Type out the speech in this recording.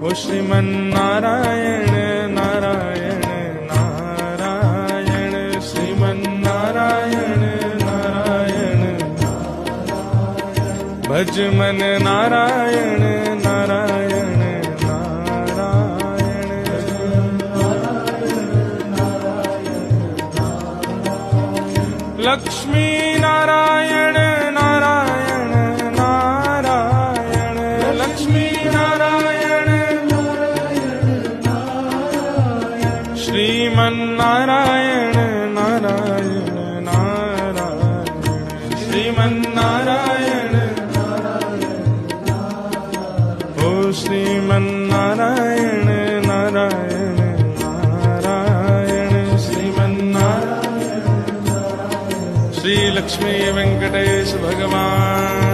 ओ श्रीमन्नारायण नारायण नारायण श्रीमन्नारायण नारायण भज मन नारायण नारायण नारायण लक्ष्मी नारायण नारायण नारायण लक्ष्मी नारायण श्रीमन्नारायण नारायण नारायण श्रीमन्नारायण ओ श्रीमन्नारायण नारायण नारायण श्रीमन्नारायण श्री लक्ष्मी वेंकटेश भगवान